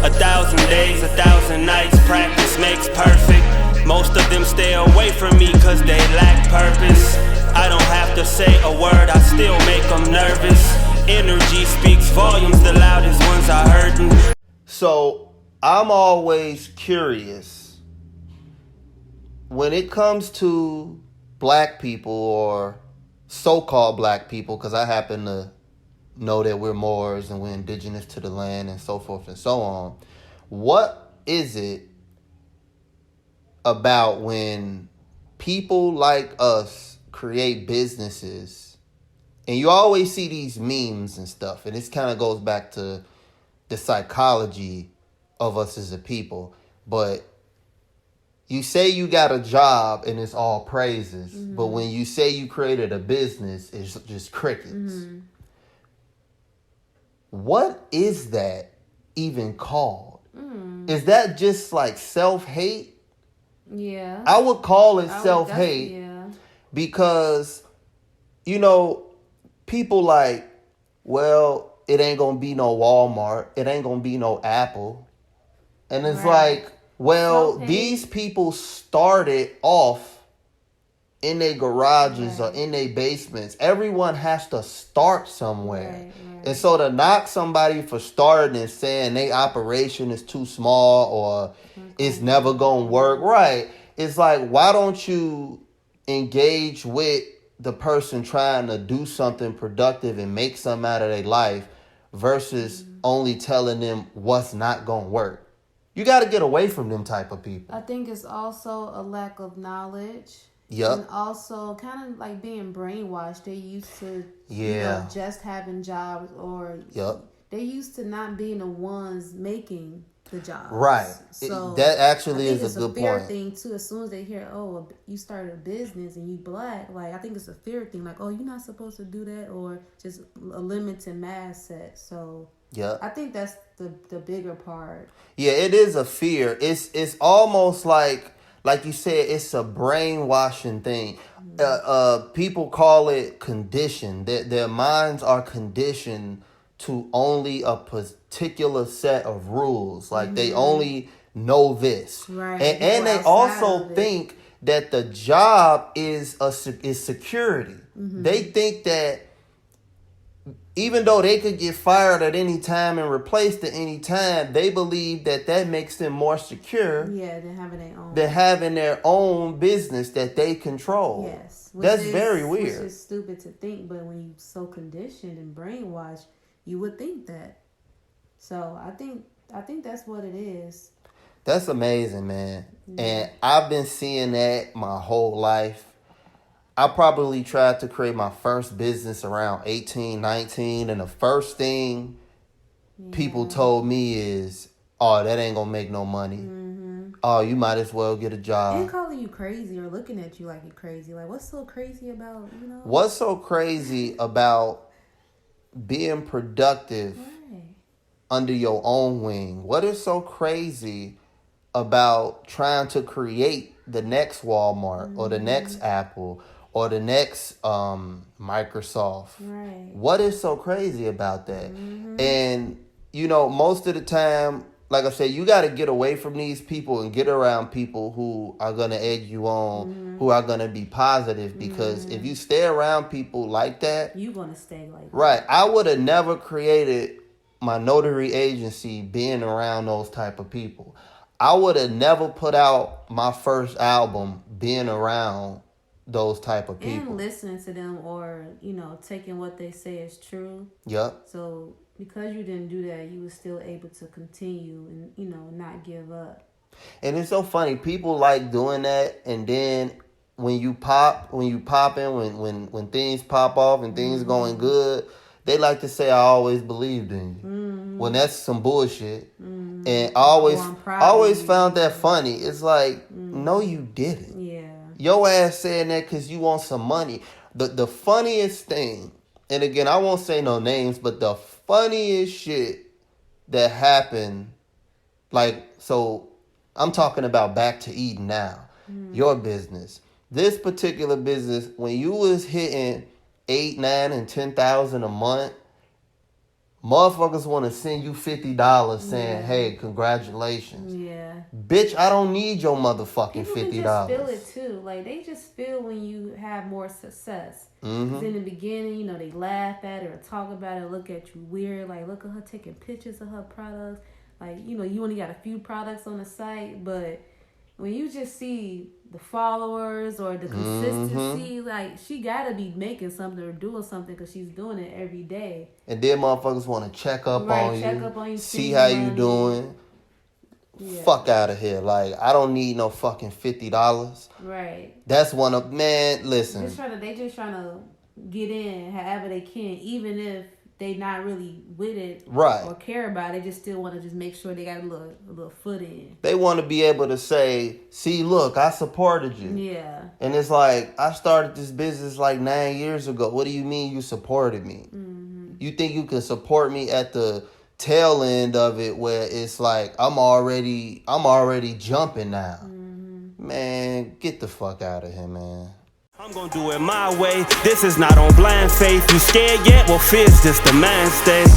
1,000 days, 1,000 nights, practice makes perfect. Most of them stay away from me cause they lack purpose. I don't have to say a word, I still make them nervous. Energy speaks volumes, the loudest ones I heard. So I'm always curious when it comes to black people or so-called black people, because I happen to know that we're Moors and we're indigenous to the land and so forth and so on. What is it about when people like us create businesses, and you always see these memes and stuff, and this kind of goes back to the psychology of us as a people, but you say you got a job and it's all praises, but when you say you created a business, it's just crickets. What is that even called? Is that just like self-hate? Yeah. I would call it self-hate because, you know, people like, well, it ain't going to be no Walmart. It ain't going to be no Apple. And it's like, well, self-hate. These people started off in their garages or in their basements. Everyone has to start somewhere. And so to knock somebody for starting and saying their operation is too small or it's never going to work, it's like, why don't you engage with the person trying to do something productive and make something out of their life versus only telling them what's not going to work? You got to get away from them type of people. I think it's also a lack of knowledge. Yep. And also kind of like being brainwashed. They used to just having jobs, or they used to not being the ones making the jobs. Right. So that actually is a good point. It's a fear thing too. As soon as they hear, oh, you started a business and you black, like I think it's a fear thing. Like, oh, you're not supposed to do that, or just a limited mass set. So I think that's the bigger part. Yeah, it is a fear. It's almost like you said, it's a brainwashing thing. People call it conditioned. Their minds are conditioned to only a particular set of rules. Like they only know this. Right. And they also think that the job is security. They think that even though they could get fired at any time and replaced at any time, they believe that makes them more secure. Yeah, than having their own. Than having their own business that they control. Yes. That's very weird. Which is stupid to think, but when you're so conditioned and brainwashed, you would think that. So I think that's what it is. That's amazing, man. And I've been seeing that my whole life. I probably tried to create my first business around 18, 19. And the first thing people told me is, oh, that ain't going to make no money. Oh, you might as well get a job. And calling you crazy or looking at you like you're crazy. Like, what's so crazy about, What's so crazy about being productive under your own wing? What is so crazy about trying to create the next Walmart or the next Apple or the next Microsoft? What is so crazy about that? And, most of the time, like I said, you got to get away from these people and get around people who are going to egg you on, who are going to be positive. Because if you stay around people like that, you're going to stay like that. Right. I would have never created my notary agency being around those type of people. I would have never put out my first album being around those type of people. And listening to them or, taking what they say as true. Yep. So because you didn't do that, you were still able to continue and, not give up. And it's so funny. People like doing that, and then when you pop in, when things pop off and things going good, they like to say, I always believed in you. When that's some bullshit. And I always found that funny. It's like, no, you didn't. Yeah. Your ass saying that because you want some money. The funniest thing, and again, I won't say no names, but the funniest shit that happened, so I'm talking about Back to Eden now. Your business. This particular business, when you was hitting 8, 9, and 10,000 a month, Motherfuckers want to send you $50 saying, "Hey, congratulations." Yeah. Bitch, I don't need your motherfucking $50. People just feel it too. Like, they just feel when you have more success. Because in the beginning, you know, they laugh at it or talk about it, look at you weird. Like, look at her taking pictures of her products. Like, you know, you only got a few products on the site, but when you just see the followers or the consistency, like, she gotta be making something or doing something because she's doing it every day. And then motherfuckers want to check up on you, see how you doing. Yeah. Fuck out of here. Like, I don't need no fucking $50. Right. That's one of, man, listen. They just trying to get in however they can, even if they not really with it or care about it. They just still want to just make sure they got a little foot in. They want to be able to say, see, look, I supported you. Yeah. And it's like, I started this business like 9 years ago. What do you mean you supported me? You think you can support me at the tail end of it where it's like I'm already jumping now? Man, get the fuck out of here, man. I'm gonna do it my way. This is not on blind faith. You scared yet? Well, fear's just a man state.